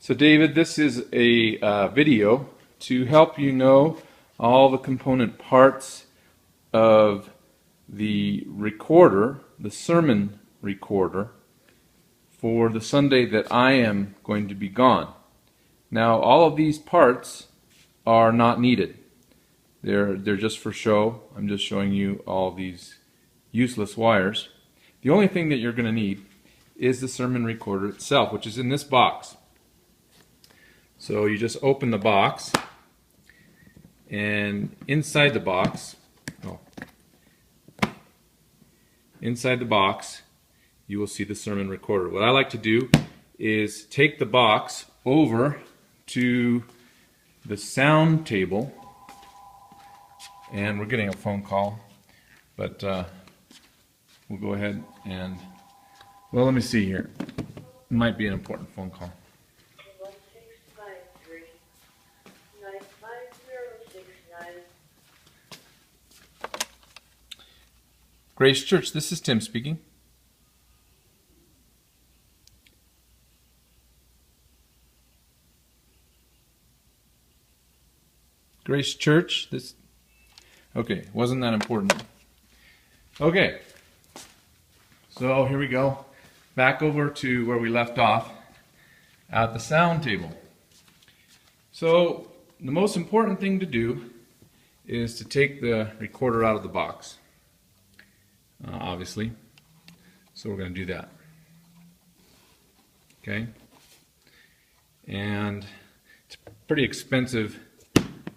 So David, this is a video to help you know all the component parts of the recorder, the sermon recorder, for the Sunday that I am going to be gone. Now, all of these parts are not needed. They're just for show. I'm just showing you all these useless wires. The only thing that you're going to need is the sermon recorder itself, which is in this box. So you just open the box, and inside the box, you will see the sermon recorder. What I like to do is take the box over to the sound table, and we're getting a phone call, but we'll go ahead and, well, let me see here. It might be an important phone call. Grace Church, this is Tim speaking. Grace Church, this, okay, wasn't that important. Okay, so here we go. Back over to where we left off at the sound table. So the most important thing to do is to take the recorder out of the box. Obviously, so we're going to do that. Okay, and it's a pretty expensive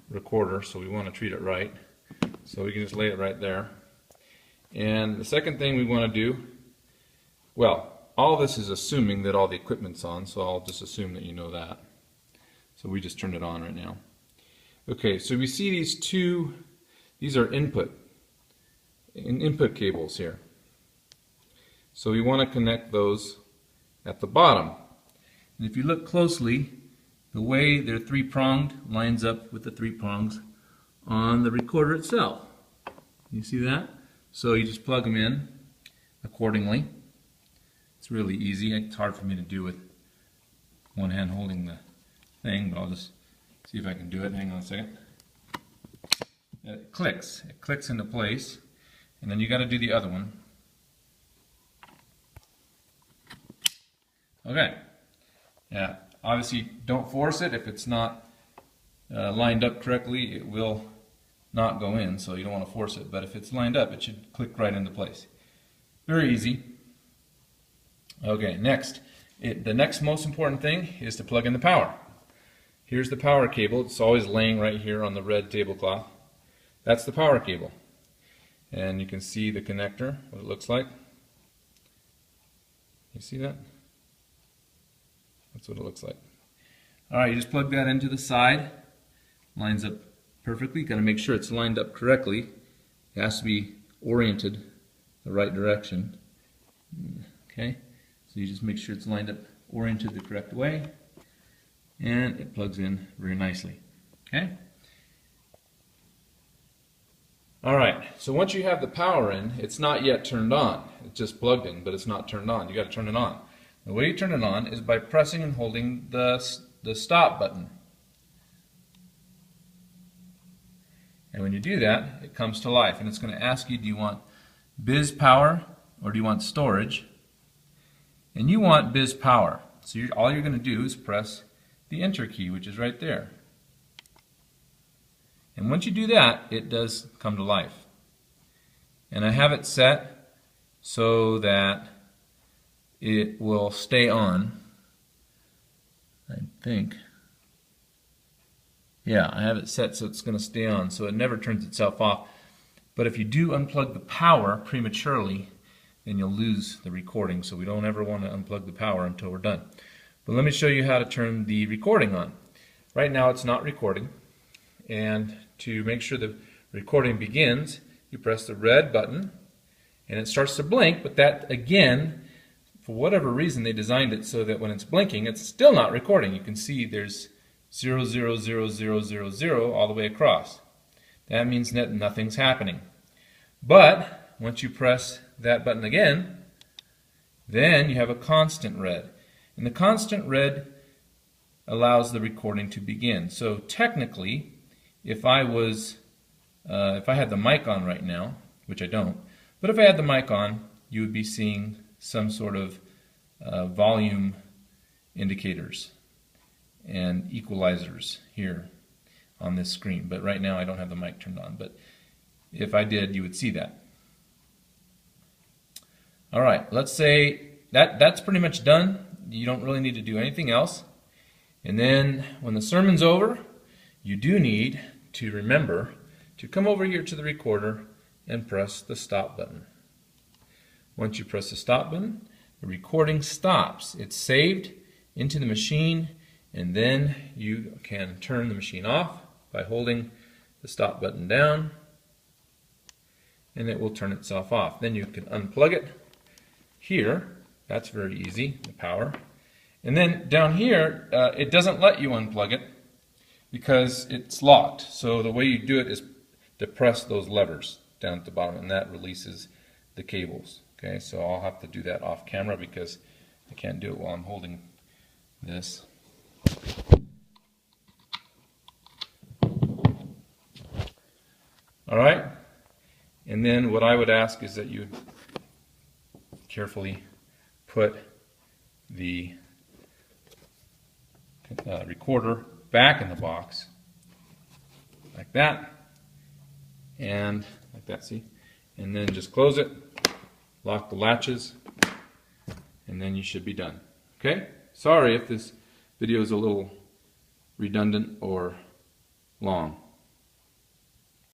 recorder, so we want to treat it right. So we can just lay it right there. And the second thing we want to do, well, all this is assuming that all the equipment's on, so I'll just assume that you know that. So we just turned it on right now. Okay, so we see these are input cables here. So we want to connect those at the bottom. And if you look closely, the way they're three-pronged lines up with the three prongs on the recorder itself. You see that? So you just plug them in accordingly. It's really easy. It's hard for me to do with one hand holding the thing, but I'll just see if I can do it. Hang on a second. It clicks into place. And then you got to do the other one. Okay. Yeah. Obviously, don't force it. If it's not lined up correctly, it will not go in. So you don't want to force it. But if it's lined up, it should click right into place. Very easy. Okay. Next, the next most important thing is to plug in the power. Here's the power cable. It's always laying right here on the red tablecloth. That's the power cable. And you can see the connector, what it looks like. You see that? That's what it looks like. Alright, you just plug that into the side. Lines up perfectly. Got to make sure it's lined up correctly. It has to be oriented the right direction. Okay, so you just make sure it's lined up, oriented the correct way. And it plugs in very nicely. Okay? Alright, so once you have the power in, it's not yet turned on. It's just plugged in, but it's not turned on. You got to turn it on. The way you turn it on is by pressing and holding the stop button. And when you do that, it comes to life. And it's going to ask you, do you want biz power or do you want storage? And you want biz power. So all you're going to do is press the enter key, which is right there. And once you do that, it does come to life. And I have it set so that it will stay on. I think. Yeah, I have it set so it's going to stay on, so it never turns itself off. But if you do unplug the power prematurely, then you'll lose the recording. So we don't ever want to unplug the power until we're done. But let me show you how to turn the recording on. Right now it's not recording. And to make sure the recording begins, you press the red button and it starts to blink, but that, again, for whatever reason they designed it so that when it's blinking it's still not recording. You can see there's 0, all the way across. That means that nothing's happening. But once you press that button again, then you have a constant red. And the constant red allows the recording to begin. So technically, if I had the mic on right now, which I don't, but if I had the mic on, you would be seeing some sort of volume indicators and equalizers here on this screen. But right now I don't have the mic turned on, but if I did, you would see that. All right, let's say that's pretty much done. You don't really need to do anything else. And then when the sermon's over, you do need to remember to come over here to the recorder and press the stop button. Once you press the stop button, the recording stops. It's saved into the machine, and then you can turn the machine off by holding the stop button down, and it will turn itself off. Then you can unplug it here. That's very easy, the power. And then down here, it doesn't let you unplug it because it's locked. So the way you do it is to press those levers down at the bottom, and that releases the cables. Okay, so I'll have to do that off camera because I can't do it while I'm holding this. All right, and then what I would ask is that you carefully put the recorder back in the box like that, and like that, see? And then just close it, lock the latches, and then you should be done. Okay? Sorry if this video is a little redundant or long.